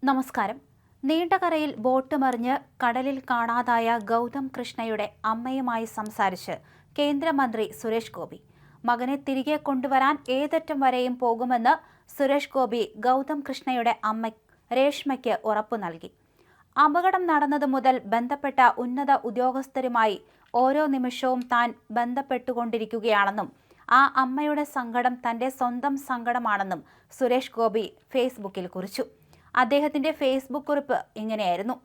നമസ്കാരം. നീണ്ടകരയിൽ ബോട്ട് മറിഞ്ഞ് കടലിൽ കാണാതായ ഗൗതം കൃഷ്ണയുടെ അമ്മയുമായി സംസാരിച്ച് കേന്ദ്രമന്ത്രി സുരേഷ് ഗോപി. മകനെ തിരികെ കൊണ്ടുവരാൻ ഏതറ്റം വരെയും പോകുമെന്ന് സുരേഷ് ഗോപി ഗൗതം കൃഷ്ണയുടെ അമ്മ രേഷ്മയ്ക്ക് ഉറപ്പു നൽകി. അപകടം നടന്നതു മുതൽ ബന്ധപ്പെട്ട ഉന്നത ഉദ്യോഗസ്ഥരുമായി ഓരോ നിമിഷവും താൻ ബന്ധപ്പെട്ടുകൊണ്ടിരിക്കുകയാണെന്നും ആ അമ്മയുടെ സങ്കടം തന്റെ സ്വന്തം സങ്കടമാണെന്നും സുരേഷ് ഗോപി ഫേസ്ബുക്കിൽ കുറിച്ചു. അദ്ദേഹത്തിന്റെ ഫേസ്ബുക്ക് കുറിപ്പ് ഇങ്ങനെയായിരുന്നു: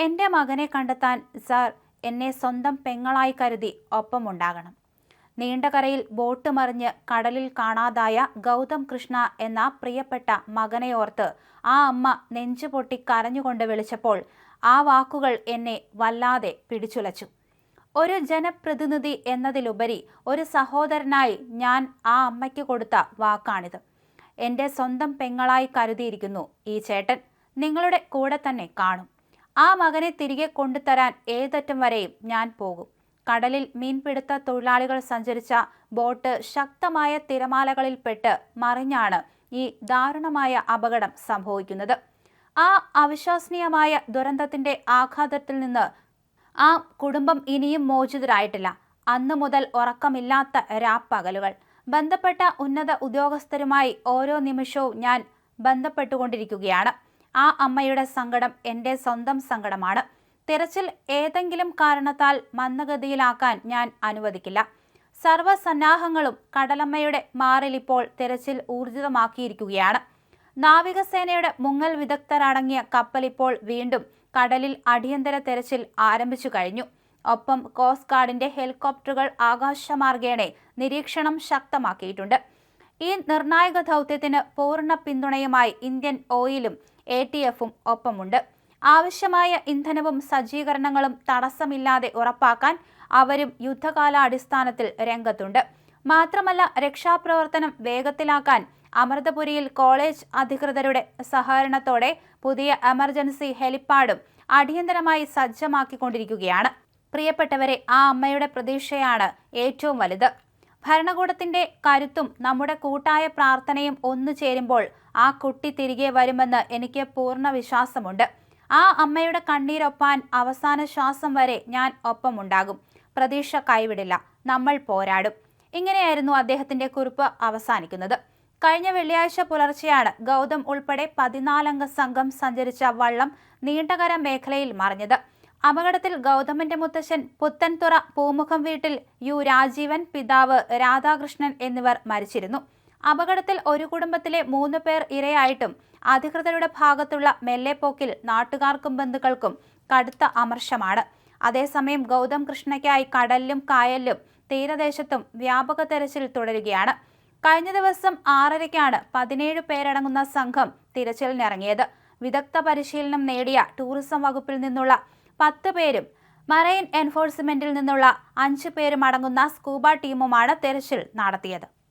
എൻ്റെ മകനെ കണ്ടെത്താൻ സാർ എന്നെ സ്വന്തം പെങ്ങളായി കരുതി ഒപ്പമുണ്ടാകണം. നീണ്ടകരയിൽ ബോട്ട് മറിഞ്ഞ് കടലിൽ കാണാതായ ഗൗതം കൃഷ്ണ എന്ന പ്രിയപ്പെട്ട മകനെയോർത്ത് ആ അമ്മ നെഞ്ചുപൊട്ടി കരഞ്ഞുകൊണ്ട് വിളിച്ചപ്പോൾ ആ വാക്കുകൾ എന്നെ വല്ലാതെ പിടിച്ചുലച്ചു. ഒരു ജനപ്രതിനിധി എന്നതിലുപരി ഒരു സഹോദരനായി ഞാൻ ആ അമ്മയ്ക്ക് കൊടുത്ത വാക്കാണിത്. എൻ്റെ സ്വന്തം പെങ്ങളായി കരുതിയിരിക്കുന്നു ഈ ചേട്ടൻ. നിങ്ങളുടെ കൂടെ തന്നെ കാണും. ആ മകനെ തിരികെ കൊണ്ടുതരാൻ ഏതറ്റം വരെയും ഞാൻ പോകും. കടലിൽ മീൻപിടുത്ത തൊഴിലാളികൾ സഞ്ചരിച്ച ബോട്ട് ശക്തമായ തിരമാലകളിൽപ്പെട്ട് മറിഞ്ഞാണ് ഈ ദാരുണമായ അപകടം സംഭവിക്കുന്നത്. ആ അവിശ്വസനീയമായ ദുരന്തത്തിന്റെ ആഘാതത്തിൽ നിന്ന് ആ കുടുംബം ഇനിയും മോചിതരായിട്ടില്ല. അന്നു മുതൽ ഉറക്കമില്ലാത്ത രാപ്പകലുകൾ. ബന്ധപ്പെട്ട ഉന്നത ഉദ്യോഗസ്ഥരുമായി ഓരോ നിമിഷവും ഞാൻ ബന്ധപ്പെട്ടുകൊണ്ടിരിക്കുകയാണ്. ആ അമ്മയുടെ സങ്കടം എൻ്റെ സ്വന്തം സങ്കടമാണ്. തിരച്ചിൽ ഏതെങ്കിലും കാരണത്താൽ മന്ദഗതിയിലാക്കാൻ ഞാൻ അനുവദിക്കില്ല. സർവ്വസന്നാഹങ്ങളും കടലമ്മയുടെ മാറിൽ ഇപ്പോൾ തിരച്ചിൽ ഊർജിതമാക്കിയിരിക്കുകയാണ്. നാവികസേനയുടെ മുങ്ങൽ വിദഗ്ധരടങ്ങിയ കപ്പൽ ഇപ്പോൾ വീണ്ടും കടലിൽ അടിയന്തര തെരച്ചിൽ ആരംഭിച്ചു കഴിഞ്ഞു. ഒപ്പം കോസ്റ്റ് ഗാർഡിന്റെ ഹെലികോപ്റ്ററുകൾ ആകാശമാർഗേണ നിരീക്ഷണം ശക്തമാക്കിയിട്ടുണ്ട്. ഈ നിർണായക ദൗത്യത്തിന് പൂർണ്ണ പിന്തുണയുമായി ഇന്ത്യൻ ഓയിലും ATFും ഒപ്പമുണ്ട്. ആവശ്യമായ ഇന്ധനവും സജ്ജീകരണങ്ങളും തടസ്സമില്ലാതെ ഉറപ്പാക്കാൻ അവരും യുദ്ധകാലാടിസ്ഥാനത്തിൽ രംഗത്തുണ്ട്. മാത്രമല്ല, രക്ഷാപ്രവർത്തനം വേഗത്തിലാക്കാൻ അമൃതപുരിയിൽ കോളേജ് അധികൃതരുടെ സഹകരണത്തോടെ പുതിയ എമർജൻസി ഹെലിപ്പാഡും അടിയന്തരമായി സജ്ജമാക്കിക്കൊണ്ടിരിക്കുകയാണ്. പ്രിയപ്പെട്ടവരെ, ആ അമ്മയുടെ പ്രതീക്ഷയാണ് ഏറ്റവും വലുത്. ഭരണകൂടത്തിന്റെ കരുത്തും നമ്മുടെ കൂട്ടായ പ്രാർത്ഥനയും ഒന്നു ചേരുമ്പോൾ ആ കുട്ടി തിരികെ വരുമെന്ന് എനിക്ക് പൂർണ്ണ വിശ്വാസമുണ്ട്. ആ അമ്മയുടെ കണ്ണീരൊപ്പാൻ അവസാന ശ്വാസം വരെ ഞാൻ ഒപ്പമുണ്ടാകും. പ്രതീക്ഷ കൈവിടില്ല. നമ്മൾ പോരാടും. ഇങ്ങനെയായിരുന്നു അദ്ദേഹത്തിന്റെ കുറിപ്പ് അവസാനിക്കുന്നത്. കഴിഞ്ഞ വെള്ളിയാഴ്ച പുലർച്ചെയാണ് ഗൗതം ഉൾപ്പെടെ 14 അംഗ സംഘം സഞ്ചരിച്ച വള്ളം നീണ്ടകര മേഖലയിൽ മറിഞ്ഞത്. അപകടത്തിൽ ഗൗതമിന്റെ മുത്തശ്ശൻ പുത്തൻതുറ പൂമുഖം വീട്ടിൽ രാജീവൻ, പിതാവ് രാധാകൃഷ്ണൻ എന്നിവർ മരിച്ചിരുന്നു. അപകടത്തിൽ ഒരു കുടുംബത്തിലെ 3 പേർ ഇരയായിട്ടും അധികൃതരുടെ ഭാഗത്തുള്ള മെല്ലെപ്പോക്കിൽ നാട്ടുകാർക്കും ബന്ധുക്കൾക്കും കടുത്ത അമർഷമാണ്. അതേസമയം ഗൗതം കൃഷ്ണയ്ക്കായി കടലിലും കായലിലും തീരദേശത്തും വ്യാപക തെരച്ചിൽ തുടരുകയാണ്. കഴിഞ്ഞ ദിവസം 6:30-ക്കാണ് 17 പേരടങ്ങുന്ന സംഘം തിരച്ചിലിനിറങ്ങിയത്. വിദഗ്ധ പരിശീലനം നേടിയ ടൂറിസം വകുപ്പിൽ നിന്നുള്ള 10 പേരും മറൈൻ എൻഫോഴ്സ്മെന്റിൽ നിന്നുള്ള 5 പേരും അടങ്ങുന്ന സ്കൂബ ടീമുമാണ് തെരച്ചിൽ നടത്തിയത്.